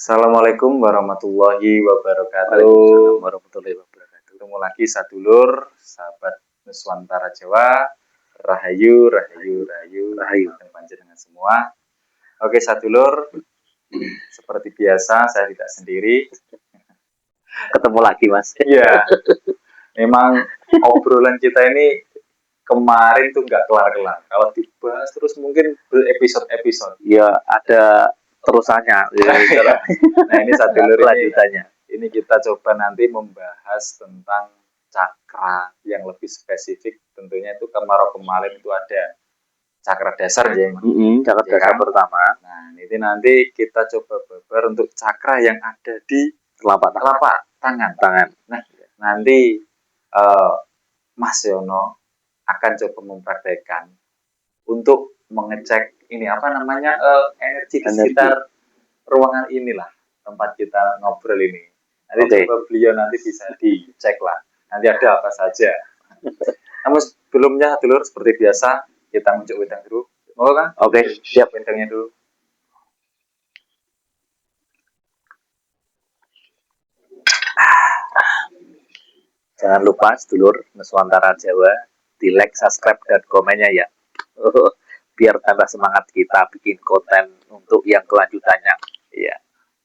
Assalamualaikum warahmatullahi wabarakatuh. Waalaikumsalam warahmatullahi wabarakatuh. Ketemu lagi sadulur, sahabat Nuswantara Jawa, Rahayu, Rahayu, Rahayu, Rahayu dan panjenengan semua. Oke sadulur, seperti biasa saya tidak sendiri. Ketemu lagi Mas. Iya, memang obrolan kita ini kemarin tuh nggak kelar-kelar. Kalau dibahas terus mungkin berepisode-episode. Ya ada terusannya. Nah ini sadulur lanjutannya. Ini kita coba nanti membahas tentang cakra yang lebih spesifik. Tentunya itu kemarin itu ada cakra dasar ya. Cakra dasar pertama. Nah ini nanti kita coba beber untuk cakra yang ada di telapak tangan. Nah nanti Mas Yono akan coba mempraktekkan untuk mengecek ini apa namanya energi di sekitar ruangan inilah tempat kita ngobrol ini. Nanti coba beliau nanti bisa dicek lah. Nanti ada apa saja. Namun sebelumnya dulur seperti biasa kita muncul wedang dulu. Mau kan? Oke, siap wedangnya dulu. Jangan lupa sedulur Nuswantara Jawa di like, subscribe dan komennya ya. Biar tambah semangat kita bikin konten untuk yang kelanjutannya. Iya.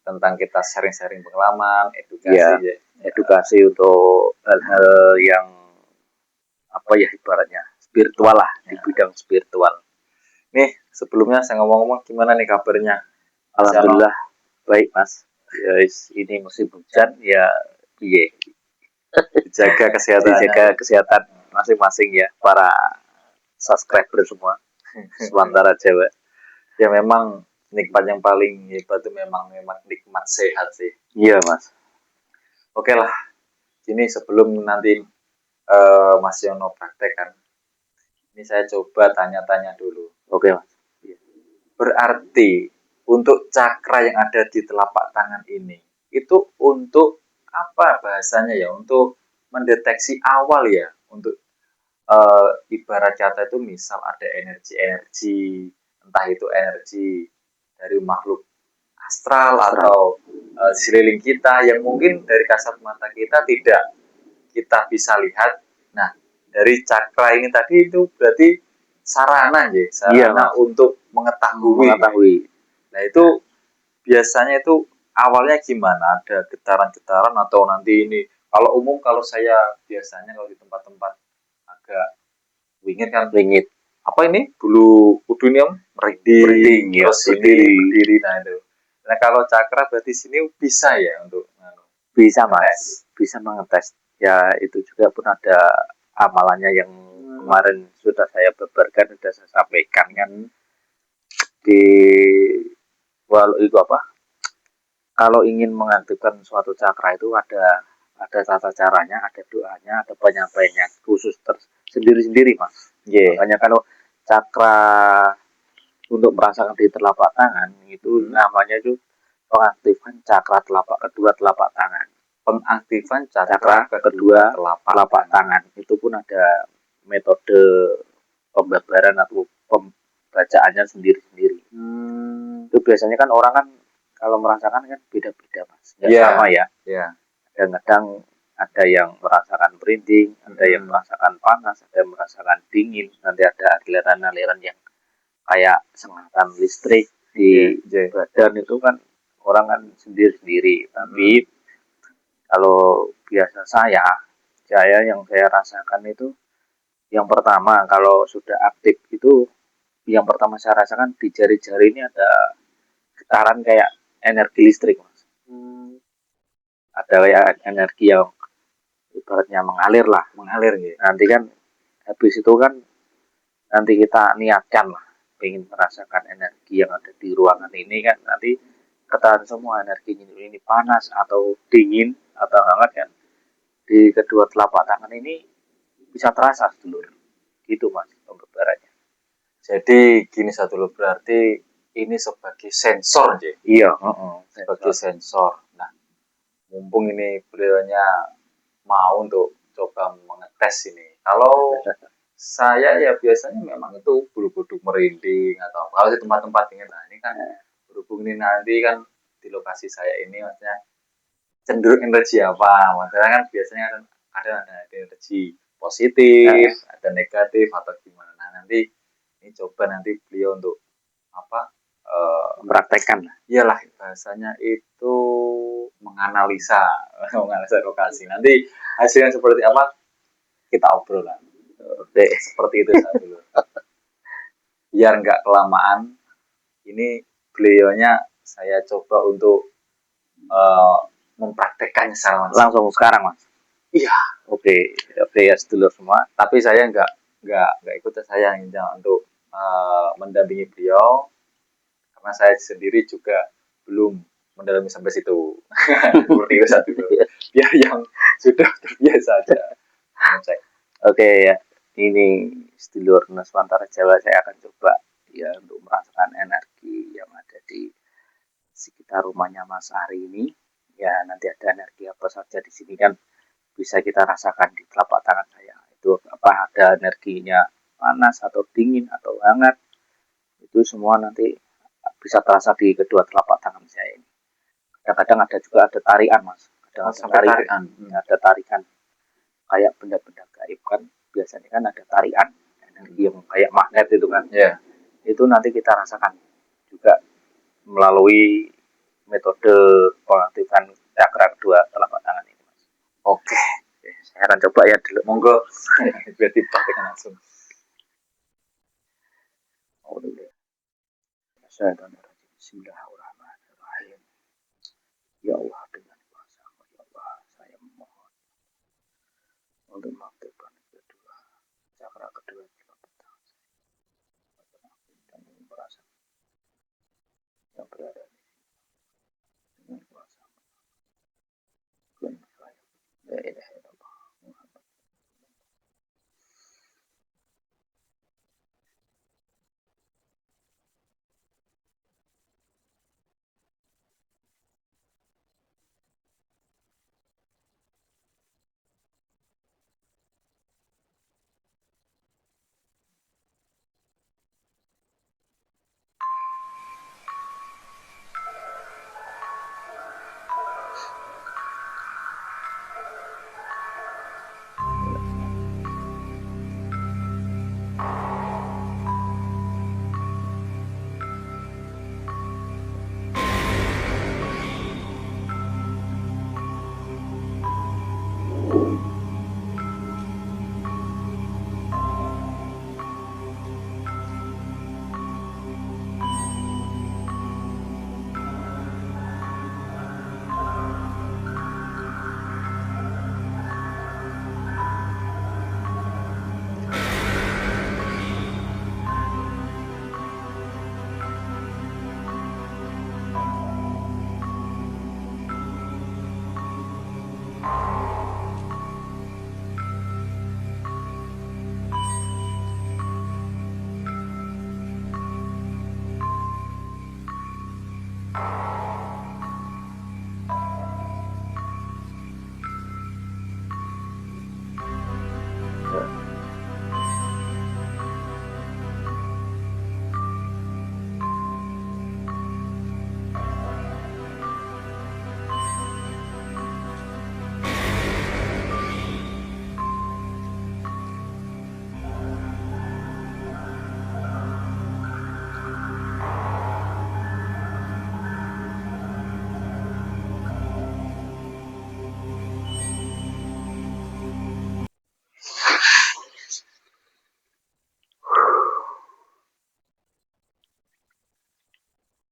Tentang kita sharing-sharing pengalaman, edukasi ya. Edukasi untuk hal-hal yang apa ya ibaratnya spiritual lah, di bidang spiritual. Nih sebelumnya saya ngomong-ngomong gimana nih kabarnya? Alhamdulillah baik Mas. Ya, ini musim hujan ya, iya. Jaga kesehatan masing-masing ya para subscriber semua Nuswantara Jawa. Ya memang nikmat yang paling hebat itu memang nikmat sehat sih. Iya Mas. Oke lah. Ini sebelum nanti Mas Yono praktekkan, ini saya coba tanya-tanya dulu. Oke Mas. Berarti untuk cakra yang ada di telapak tangan ini itu untuk apa bahasanya ya? Untuk mendeteksi awal ya, untuk ibarat kata itu misal ada energi, entah itu energi dari makhluk astral atau sekeliling kita yang mungkin dari kasat mata kita tidak kita bisa lihat. Nah dari cakra ini tadi itu berarti sarana ya, sarana untuk mengetahui. Nah itu biasanya itu awalnya gimana? Ada getaran-getaran atau nanti ini? Kalau umum kalau saya biasanya kalau di tempat-tempat agak wingit kan, apa ini bulu kudus merinding terus berdiri. Nah itu. Nah kalau cakra berarti sini bisa ya untuk bisa Mas, bisa mengetes. Ya itu juga pun ada amalannya yang kemarin sudah saya beberkan, sudah saya sampaikan kan di itu apa? Kalau ingin mengaktifkan suatu cakra itu ada tata caranya, ada doanya, ada penyampaiannya khusus sendiri-sendiri Mas. Makanya kalau cakra untuk merasakan di telapak tangan itu namanya itu pengaktifan cakra kedua telapak tangan. Pengaktifan cakra kedua telapak tangan itu pun ada metode pembabaran atau pembacaannya sendiri-sendiri. Itu biasanya kan orang kan kalau merasakan kan beda-beda Mas, nggak sama ya. Kadang-kadang ada yang merasakan merinding, ada yang merasakan panas, ada yang merasakan dingin, nanti ada aliran-aliran yang kayak sengatan listrik Iya, di iya. badan itu kan orang kan sendiri-sendiri. Tapi kalau biasa saya yang saya rasakan itu yang pertama kalau sudah aktif itu yang pertama saya rasakan di jari-jari ini ada getaran kayak energi listrik, Mas. Ada kayak energi yang ibaratnya mengalir lah. Mengalir gitu. Nanti kan habis itu kan nanti kita niatkan lah ingin merasakan energi yang ada di ruangan ini kan nanti ketahuan semua energi ini panas atau dingin atau hangat kan di kedua telapak tangan ini bisa terasa sedulur gitu Mas pembebarannya. Jadi gini satu loh, berarti ini sebagai sensor aja. Iya, Sebagai sensor. Nah, mumpung ini beliaunya mau untuk coba mengetes ini. Kalau saya ya biasanya memang itu bulu-bulu merinding atau apa. Kalau di tempat-tempat ini, nah ini kan berhubung ini nanti kan di lokasi saya ini maksudnya cenderung energi apa? Maksudnya kan biasanya kan ada energi positif, ada negatif atau gimana. Nah nanti ini coba nanti beliau untuk apa? Mempraktekkan. Iyalah bahasanya itu menganalisa, menganalisa lokasi. Nanti hasilnya seperti apa kita obrol lah. Seperti itu saya dulu. Biar nggak kelamaan, ini beliaunya saya coba untuk mempraktekkannya secara langsung sekarang Mas. Iya. Oke ya sedulur semua. Tapi saya nggak ikut, saya untuk mendampingi beliau karena saya sendiri juga belum mendalami sampai situ. Seperti itu satu dulu. Biar yang sudah terbiasa aja ngecek. Oke ya, ini sedulur Nusantara Jawa saya akan coba ya untuk merasakan energi yang ada di sekitar rumahnya Mas Ari ini. Ya nanti ada energi apa saja di sini kan bisa kita rasakan di telapak tangan saya. Itu apa ada energinya panas atau dingin atau hangat itu semua nanti bisa terasa di kedua telapak tangan saya ini. Kadang-kadang ada juga ada tarikan Mas. Kadang ada tarikan. Ada tarikan kayak benda-benda gaib kan biasanya kan ada tarikan energi yang kayak magnet itu kan. Yeah. Itu nanti kita rasakan juga melalui metode pengaktifan cakra kedua telapak tangan ini Mas. Oke. Saya akan coba ya dulu. Monggo biar dipraktikkan langsung. Bismillahirrahmanirrahim. Ya Allah dengan kuasa-Mu ya Allah saya memohon untuk mengaktifkan kedua cakra kedua telapak tangan saya dan merasa yang berada di dengan kuasa-Mu. La ilaha illallah Muhammad.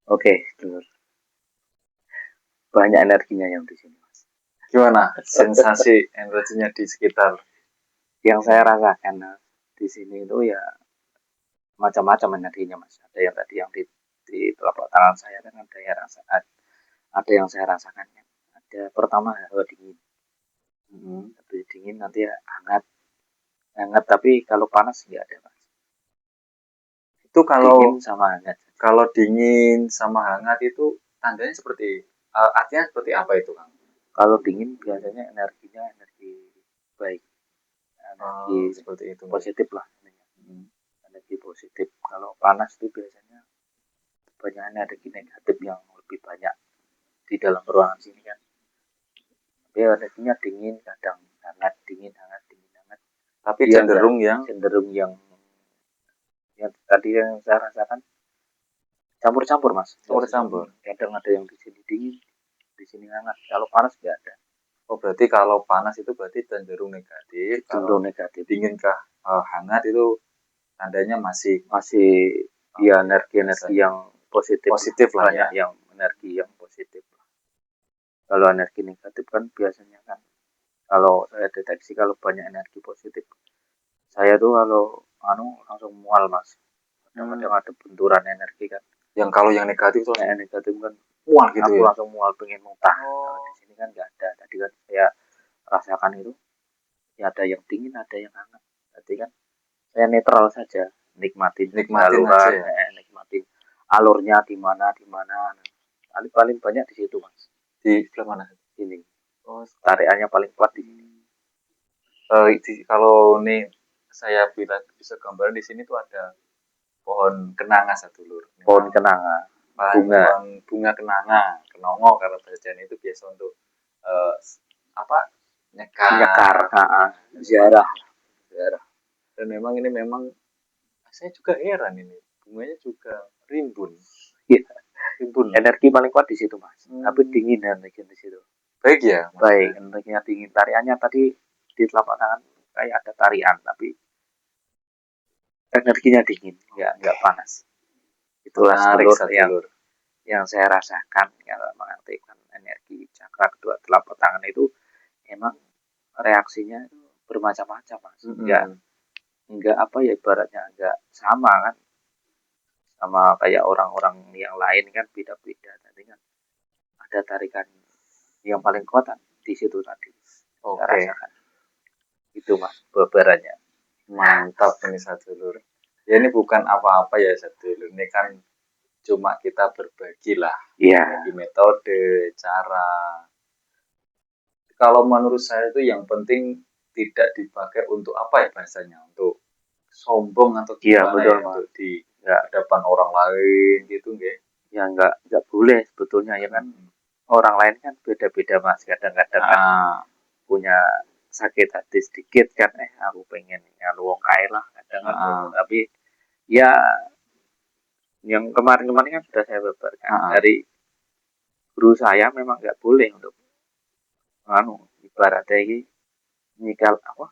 Oke, dulur. Banyak energinya yang di sini, Mas. Gimana sensasi energinya di sekitar Yang ini? saya rasakan di sini itu ya macam-macam energinya, Mas. Ada yang tadi yang di telapak tangan saya kan ada yang ada yang saya rasakan kan. Ada pertama hawa dingin. Habis dingin nanti ya hangat, hangat tapi kalau panas nggak ada, Mas. Itu kalau Dingin sama hangat. kalau dingin sama hangat itu tandanya seperti artinya seperti apa itu, Kang? Kalau dingin biasanya energinya energi baik, energi Oh, seperti itu. positif lah. Hmm. Energi positif. Kalau panas itu biasanya banyak energi negatif yang lebih banyak di dalam ruangan sini kan. Tapi energinya dingin, kadang hangat, dingin, hangat, dingin, hangat. Tapi Dia cenderung yang cenderung yang tadi yang saya rasakan campur-campur, Mas. campur-campur. Kadang ada yang di sini dingin, di sini hangat. Kalau panas nggak ada. Oh, berarti kalau panas itu berarti cenderung negatif. Kalau Cenderung negatif. dingin kah hangat itu tandanya masih Masih ya energi-energi yang positif. positif lah banyak ya. yang energi yang positif. Kalau energi negatif kan biasanya kan kalau saya deteksi kalau banyak energi positif saya tuh kalau langsung mual, Mas. Kadang-kadang ada benturan energi kan. Yang kalau yang negatif tuh Yang negatif kan mual gitu aku ya. langsung mual pengen muntah. Kalau di sini kan nggak ada. Tadi kan saya rasakan itu ya ada yang dingin ada yang hangat. Berarti kan saya netral saja, nikmatin aja saluran, ya. nikmatin alurnya di mana. Paling banyak di situ, Mas. Di sebelah mana? Ini Oh, tarikannya paling kuat di sini. kalau nih saya bisa gambar di sini tuh ada pohon kenanga satu lur. Pohon kenanga, bunga. Pohon bunga kenanga, kenongo kalau bahasa itu biasa untuk eh, apa? Nyekar, Ziarah. ziarah. Dan memang ini memang saya juga heran ini bunganya juga rimbun. Iya. Rimbun. Energi paling kuat di situ, Mas. Tapi dingin energi di situ. Baik ya. Baik, energinya dingin. Tariannya tadi di telapak tangan kayak ada tarian, tapi energinya dingin, nggak panas. Itulah Menarik yang saya rasakan kalau mengaktifkan energi cakra kedua telapak tangan itu emang reaksinya itu bermacam-macam, Mas. Nggak apa ya ibaratnya nggak sama kan sama kayak orang-orang yang lain kan beda-beda. Tadi kan ada tarikan yang paling kuat di situ tadi. Saya rasakan. Itu, Mas, beberanya. Mantap ini Sadulur. Ya ini bukan apa-apa ya Sadulur. Ini kan cuma kita berbagi lah. Iya. Berbagi metode, cara. Kalau menurut saya itu yang penting tidak dipakai untuk apa ya bahasanya? Untuk sombong atau gimana betul, ya? Untuk di hadapan orang lain gitu nggak? Ya nggak boleh sebetulnya ya kan. Orang lain kan beda-beda, Mas. Kadang-kadang kan punya sakit hati sedikit kan aku pengen wong kae lah kadang tapi ya yang kemarin-kemarin kan sudah saya beberkan dari guru saya memang nggak boleh untuk ibaratnya ini nyikal apa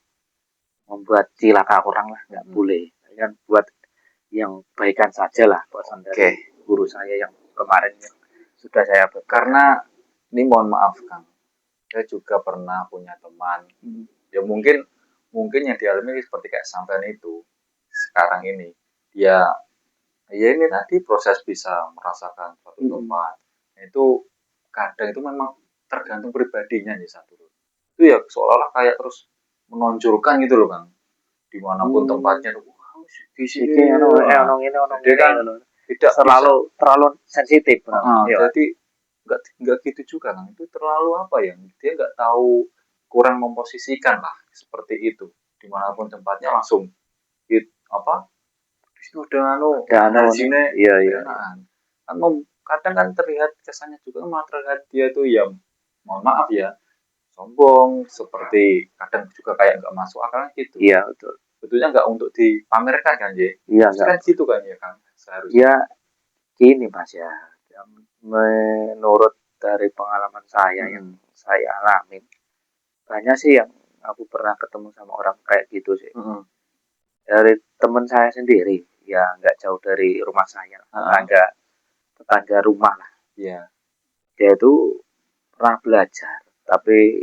membuat cilaka orang lah nggak boleh kan buat yang baikan saja lah pesan dari guru saya yang kemarin yang sudah saya beberkan. Karena ini mohon maaf Kang, saya juga pernah punya teman ya mungkin yang dialami seperti kayak sampean itu sekarang ini ya ini tadi proses bisa merasakan suatu tempat itu kadang itu memang tergantung pribadinya ya satu itu ya seolah-olah kayak terus menonjolkan gitu loh Kang dimanapun tempatnya di sini dia kan tidak terlalu sensitif jadi nggak gitu juga Kang itu terlalu apa ya dia nggak tahu kurang memposisikan lah seperti itu dimanapun tempatnya langsung apa udah sini kan kadang kan terlihat kesannya juga malah terlihat dia tuh ya mohon maaf ya sombong seperti kadang juga kayak nggak masuk akal gitu betul betulnya nggak untuk dipamerkan kan ya kan gitu kan ya kan seharusnya ya gini Mas ya menurut dari pengalaman saya yang saya alamin banyak sih yang aku pernah ketemu sama orang kayak gitu sih dari teman saya sendiri ya nggak jauh dari rumah saya ada tetangga rumah lah. Iya. Dia itu pernah belajar, tapi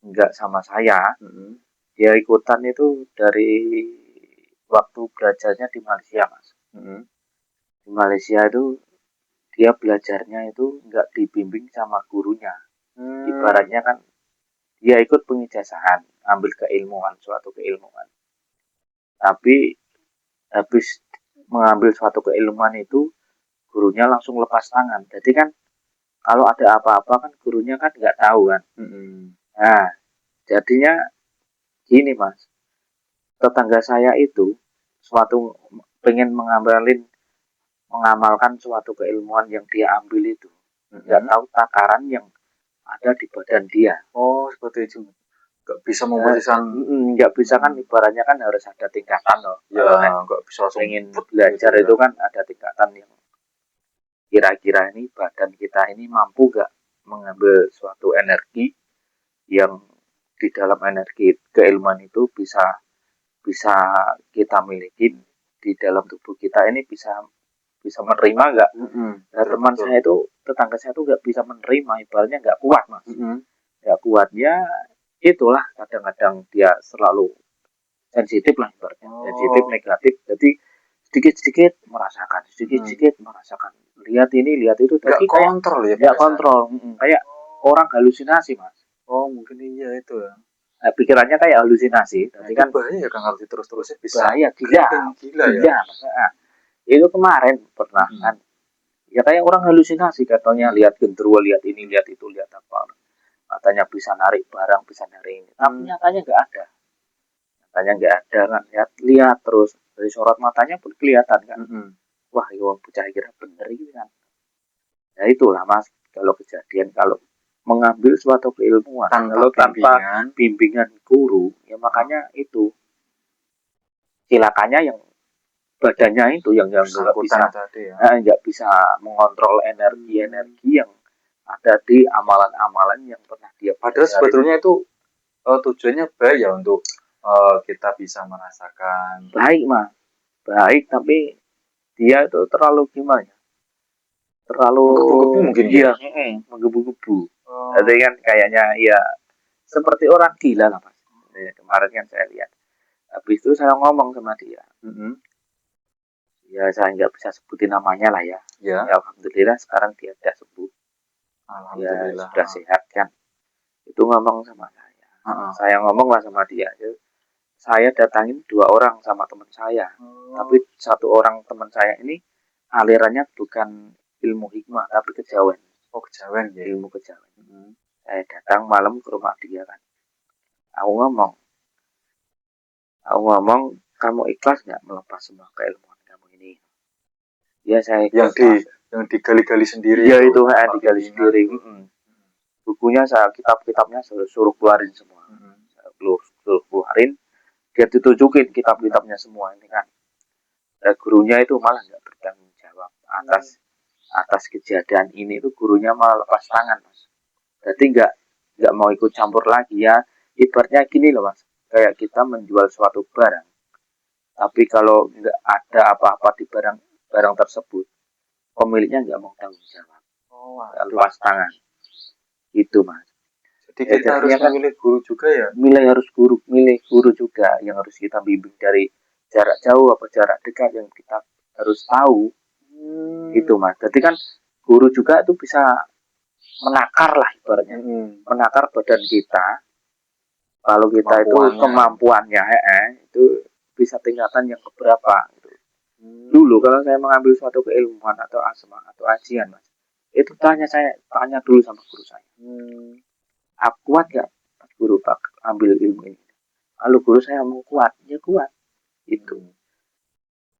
nggak sama saya. Dia ikutan itu dari waktu belajarnya di Malaysia, Mas. Di Malaysia itu dia belajarnya itu nggak dibimbing sama gurunya. Ibaratnya kan dia ikut pengijazahan, ambil keilmuan, suatu keilmuan. Tapi habis mengambil suatu keilmuan itu, gurunya langsung lepas tangan. Jadi kan kalau ada apa-apa kan gurunya kan nggak tahu kan. Nah, jadinya gini Mas, tetangga saya itu suatu pengen mengamalkan suatu keilmuan yang dia ambil itu, nggak tahu takaran yang ada di badan dia. Oh, seperti itu. Nggak bisa memutuskan. Nggak bisa kan, ibaratnya kan harus ada tingkatan loh. Ya, kalau nggak bisa langsung pengen belajar gitu, itu kan ada tingkatan yang kira-kira ini badan kita ini mampu nggak mengambil suatu energi yang di dalam energi keilmuan itu bisa kita miliki di dalam tubuh kita ini bisa menerima nggak? Nah, teman saya itu, tetangga saya itu nggak bisa menerima, ibaratnya nggak kuat Mas. Nggak kuatnya itulah, kadang-kadang dia selalu sensitif lah ibaratnya, sensitif negatif. Jadi sedikit-sedikit merasakan, sedikit-sedikit merasakan, lihat ini lihat itu, nggak kontrol ya, nggak kontrol, kayak orang halusinasi Mas. Oh, mungkin iya itu ya. Nah, pikirannya kayak halusinasi. Tadi kan bahaya ya kan, harus terus-terusin bisa bahaya, gila ya. Nah, itu kemarin pernah kan, ya kayak orang halusinasi katanya, lihat genderuwo, lihat ini, lihat itu, lihat apa, katanya bisa narik barang, bisa narik ini, tapi nyatanya nggak ada. Nyatanya nggak ada kan, lihat terus dari sorot matanya pun kelihatan kan. Wah, ini orang bocah kira bener ini kan. Nah itulah Mas, kalau kejadian, kalau mengambil suatu keilmuan tanpa bimbingan guru, ya makanya itu silakannya yang badannya itu yang nggak bisa nggak bisa mengontrol energi yang ada di amalan-amalan yang pernah dia. Padahal sebetulnya itu tujuannya baik ya, untuk kita bisa merasakan. Baik Mas, baik, tapi dia itu terlalu gimana? Terlalu mungkin ya, menggebu-gebu. Jadi kan kayaknya ya seperti orang gila lah Mas. Kemarin kan saya lihat. Habis itu saya ngomong sama dia. Ya saya nggak bisa sebutin namanya lah ya. Ya alhamdulillah sekarang dia sudah sembuh. Alhamdulillah. Ya, sudah sehat kan. Itu ngomong sama saya. Saya ngomong lah sama dia. Saya datangin 2 orang sama teman saya. Tapi 1 orang teman saya ini alirannya bukan ilmu hikmah tapi kejawen. Oh, kejawen ya. Ilmu kejawen. Saya datang malam ke rumah dia kan. Aku ngomong, kamu ikhlas nggak melepas semua keilmuan kamu ini? Ya saya ikhlas. Yang digali-gali sendiri. Iya itu digali sendiri. Bukunya kitab-kitabnya suruh keluarin semua. Suruh keluarin. Dia ditunjukin kitab-kitabnya semua ini kan. Gurunya itu malah nggak bertanggung jawab atas kejadian ini. Itu gurunya malah lepas tangan Mas. Jadi nggak mau ikut campur lagi ya. Ibaratnya gini loh Mas, kayak kita menjual suatu barang, tapi kalau nggak ada apa-apa di barang tersebut, pemiliknya nggak mau tanggung jawab. Lepas tangan gitu Mas. Jadi kita harus memilih guru juga ya. Milih guru juga yang harus kita bimbing dari jarak jauh apa jarak dekat, yang kita harus tahu. Itu Mas. Jadi kan guru juga itu bisa menakar lah ibaratnya, menakar badan kita. Kalau kita itu kemampuannya itu bisa tingkatan yang keberapa gitu. Dulu kalau saya mengambil suatu keilmuan atau asma atau ajian Mas, itu tanya dulu sama guru saya. Aku kuat gak guru Pak ambil ilmu ini? Kalau guru saya mau kuat, ya kuat. Itu.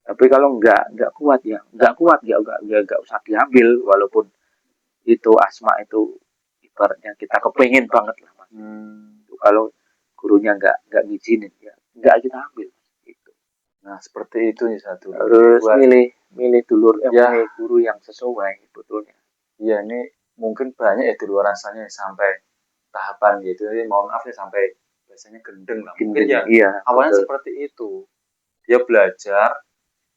Tapi kalau nggak kuat ya nggak usah diambil, walaupun itu asma itu ibaratnya kita kepengen banget lah Mas. Kalau gurunya nggak ngizinin ya nggak kita ambil gitu. Nah seperti itu nih satu. Terus milih dulur milih guru yang sesuai sebetulnya. Iya, ini mungkin banyak ya di luar rasanya sampai tahapan gitu. Jadi mohon maaf ya sampai biasanya gendeng lah. Mungkin ya awalnya seperti itu. Dia belajar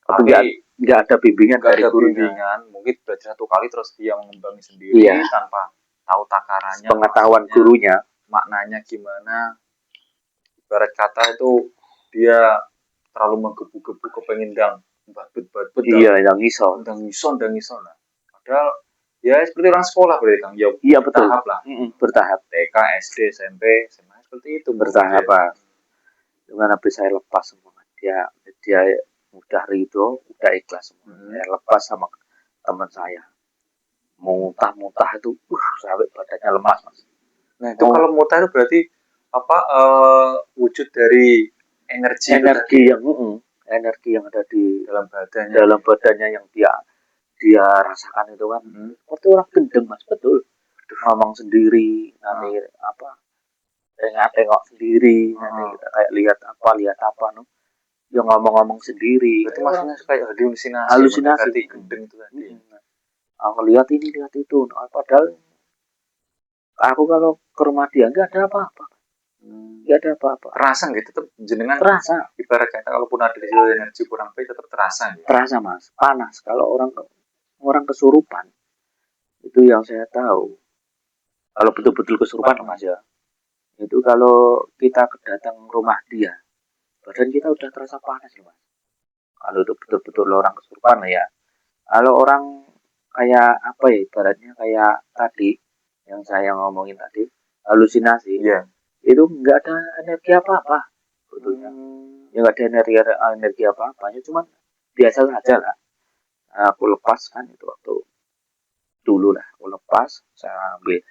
tapi nggak ada bimbingan nggak dari ada gurunya. bimbingan, mungkin belajar 1 kali terus dia mengembangin sendiri Iya. tanpa tahu takarannya, Pengetahuan maksudnya, gurunya. maknanya gimana. Ibarat kata itu dia terlalu menggebu-gebu kepengen dang badut Iya, yang iso. dang ngison. Nah, padahal ya seperti orang sekolah berarti Kang, ya Iya betul. bertahap lah, Bertahap. TK, SD, SMP, SMA seperti itu Bertahap, Pak. Dengan habis saya lepas semua, dia udah ridho, udah ikhlas semua. Saya lepas sama teman saya, muntah itu, sampai badannya lemas, Mas. Nah itu kalau muntah itu berarti apa, wujud dari energi energi yang ada di dalam badannya yang dia rasakan itu kan, seperti orang gendeng, Mas. Betul. Ngomong sendiri, nanti apa, tengok sendiri, nanti kita kayak lihat apa no, yang ngomong sendiri. Itu maksudnya kayak halusinasi gendeng itu tadi. Aku lihat ini lihat itu, nah, padahal aku kalau ke rumah dia nggak ada apa-apa. Nggak ada apa-apa. Terasa gitu, tetap jenengan. Terasa. Ibarat kata kalaupun ada di situ energi kurang baik tetap terasa. Gitu. Terasa, Mas. Panas. Kalau orang kesurupan itu yang saya tahu. Kalau betul-betul kesurupan, Mas ya. Itu kalau kita datang rumah dia, badan kita udah terasa panas loh, Mas. Kalau itu betul-betul orang kesurupan ya. Kalau orang kayak apa ya, ibaratnya kayak tadi yang saya ngomongin tadi, halusinasi. Iya. Itu nggak ada energi apa-apa sebetulnya. Ya nggak ada energi apa-apanya, cuman biasa saja lah. Aku lepas kan itu waktu dulu lah, aku lepas, saya ambil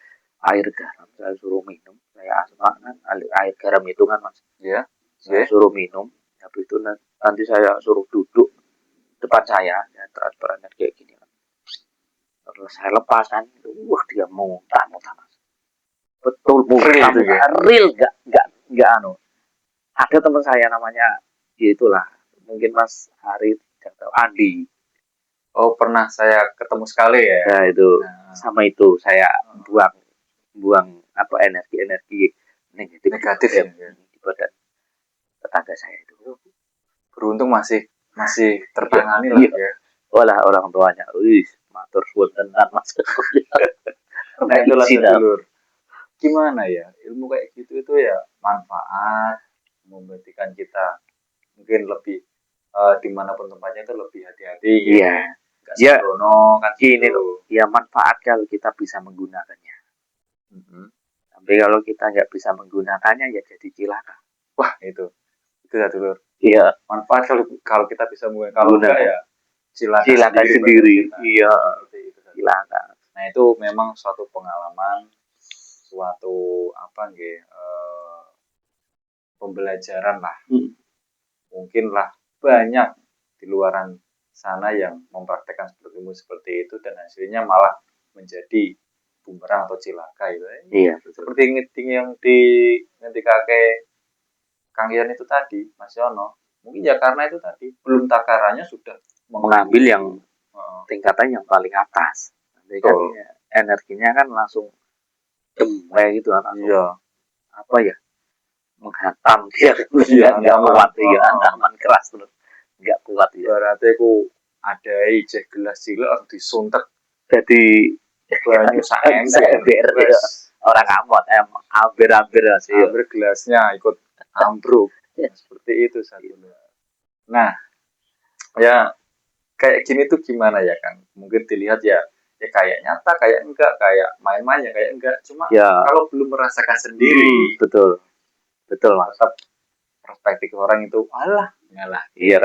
air garam, saya suruh minum, saya asma kan air garam itu kan, Mas. Iya. Saya suruh minum, habis itu nanti saya suruh duduk depan saya, ya transparan kayak gini kan. Terus saya lepas kan, dia muntah Mas. Betul muntah, real nggak anu. Ada teman saya namanya, ya itulah, mungkin Mas Hari atau Andi. Oh, pernah saya ketemu sekali ya. Nah itu sama itu saya buang apa energi negatif ya di badan tetangga saya itu. Beruntung masih tertangani lah ya. Walah orang tuanya, matur suwun tenan Mas. Nah itulah sedulur. Gimana ya, ilmu kayak gitu itu ya manfaat, memberikan kita mungkin lebih dimanapun tempatnya itu lebih hati-hati. Iya. Ya, kan gini loh. Ya manfaat kalau kita bisa menggunakannya. Tapi kalau kita nggak bisa menggunakannya ya jadi cilaka. Wah itu ya dulur. Iya. Manfaat kalau kita bisa menggunakan, kalau enggak ya cilaka sendiri. Iya. Cilaka. Nah itu memang suatu pengalaman, suatu apa pembelajaran lah. Mungkin lah banyak di luaran sana yang mempraktekkan seperti itu dan hasilnya malah menjadi bumerang atau cilaka gitu. Iya. Seperti yang nanti kakek Kang Ian itu tadi, Mas Yono, mungkin ya karena itu tadi belum takarannya sudah mengambil yang tingkatan yang paling atas. Nanti kan energinya kan langsung kayak gitu kan. Iya. Apa ya? Menghantam dia. Iya, nggak kuat ya, hantaman keras terus. Nggak kuat ya. Berarti aku ada ijek gelas cilik harus disuntek jadi banyu ember. Orang amot hampir sih. Hampir gelasnya ikut ambruk. Seperti itu satunya. Nah, ya kayak gini tuh gimana ya Kang? Mungkin dilihat ya kayak nyata, kayak enggak, kayak main-main ya kayak enggak. Cuma ya, kalau belum merasakan sendiri, betul Mas. Tetap perspektif orang itu ngalah. Iya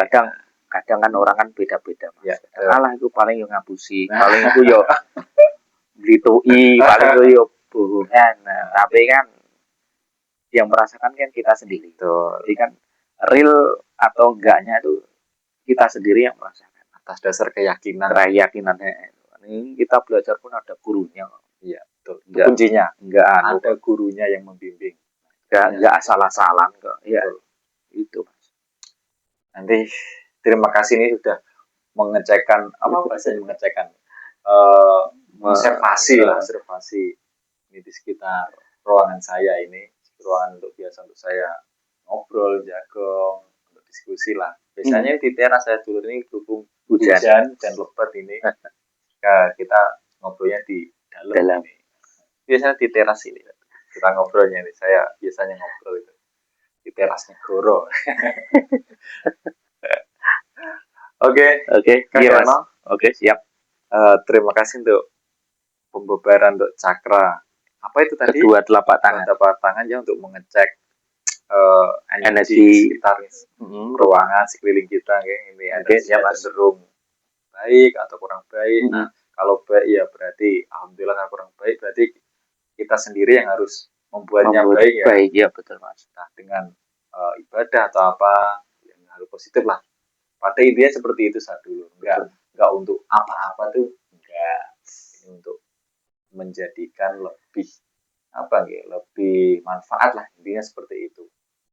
kadang kan orang kan beda-beda Mas. Ya, alah itu paling yang ngapusi, paling itu yo ditui, paling itu yo bohongan. Nah, tapi kan yang merasakan kan kita sendiri. Jadi kan real atau enggaknya itu kita sendiri yang merasakan atas dasar keyakinan. Ini kita belajar pun ada gurunya. Iya, betul. Kuncinya enggak ada gurunya yang membimbing. Enggak asal-asalan kok. Iya. Itu Mas. Nanti terima kasih nih sudah mengecekkan observasi ini di sekitar ruangan saya ini, ruangan biasa untuk saya ngobrol, jagong, untuk diskusi lah. Biasanya di teras saya dulu ini berhubung Hujan. hujan dan lebat ini, ya kita ngobrolnya di dalam. Ini. Biasanya di teras ini kita ngobrolnya nih. Saya biasanya ngobrol itu di terasnya Goro. Oke, Kang iya Mas. Yono, Oke, siap. terima kasih untuk pembebaran untuk cakra. Apa itu tadi? Kedua telapak tangan. Telapak tangan ya untuk mengecek energi Energi. sekitar ruangan sekeliling kita kayak ini siap, Mas. cenderung baik atau kurang baik. Mm-hmm. Nah, kalau baik ya berarti alhamdulillah, kalau kurang baik berarti kita sendiri yang harus membuatnya baik ya. Baik ya, betul Mas. Nah, dengan ibadah atau apa yang harus positif lah. Pada intinya seperti itu saat dulu. Enggak untuk apa-apa tuh enggak. Ini untuk menjadikan lebih lebih manfaat lah, intinya seperti itu.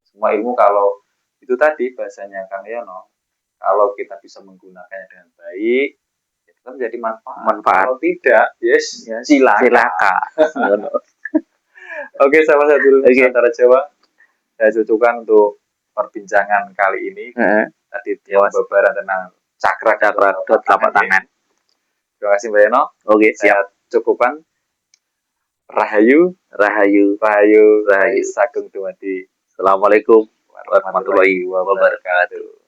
Semua ilmu kalau itu tadi bahasanya Kang Yono, kalau kita bisa menggunakannya dengan baik, itu kan menjadi manfaat. Kalau tidak, silakan. Oke, sahabat saya dulu Nusantara Jawa, saya cukupkan untuk perbincangan kali ini. Tadi pembebaran tentang cakra telapak tangan. Terima kasih Mbak Yono. Oke, siap. Cukupkan. Rahayu. Sagung dumadi. Assalamualaikum warahmatullahi wabarakatuh.